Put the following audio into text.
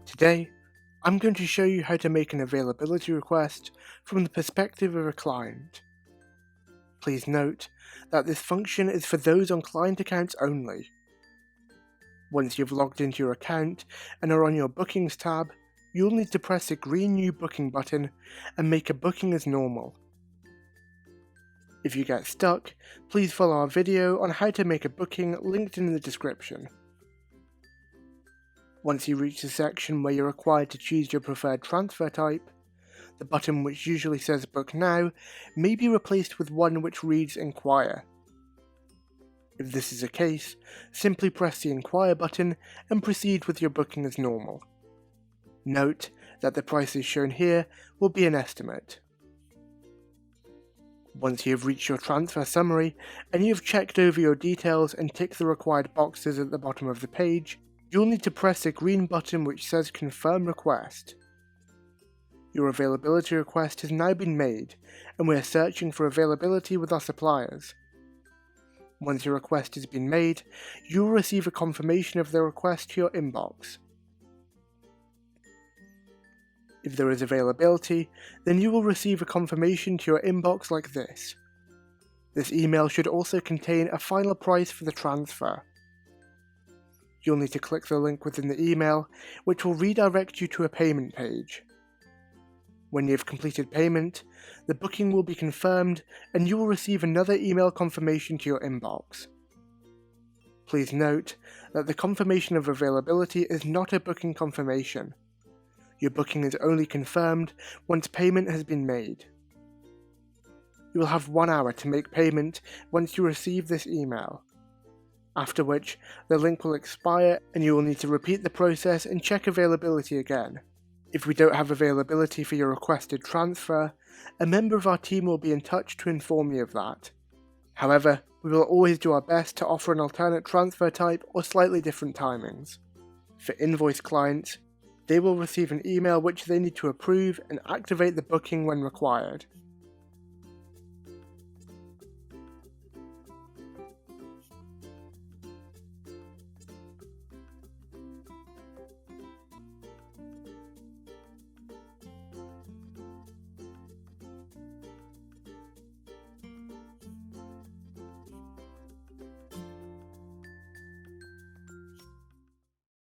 Today, I'm going to show you how to make an availability request from the perspective of a client. Please note that this function is for those on client accounts only. Once you've logged into your account and are on your Bookings tab, you'll need to press the green New Booking button and make a booking as normal. If you get stuck, please follow our video on how to make a booking linked in the description. Once you reach the section where you're required to choose your preferred transfer type, the button which usually says Book Now may be replaced with one which reads Inquire. If this is the case, simply press the Inquire button and proceed with your booking as normal. Note that the prices shown here will be an estimate. Once you have reached your transfer summary and you have checked over your details and ticked the required boxes at the bottom of the page, you'll need to press the green button which says Confirm Request. Your availability request has now been made, and we are searching for availability with our suppliers. Once your request has been made, you will receive a confirmation of the request to your inbox. If there is availability, then you will receive a confirmation to your inbox like this. This email should also contain a final price for the transfer. You'll need to click the link within the email, which will redirect you to a payment page. When you have completed payment, the booking will be confirmed and you will receive another email confirmation to your inbox. Please note that the confirmation of availability is not a booking confirmation. Your booking is only confirmed once payment has been made. You will have 1 hour to make payment once you receive this email, after which the link will expire and you will need to repeat the process and check availability again. If we don't have availability for your requested transfer, a member of our team will be in touch to inform you of that. However, we will always do our best to offer an alternate transfer type or slightly different timings. For invoice clients, they will receive an email which they need to approve and activate the booking when required.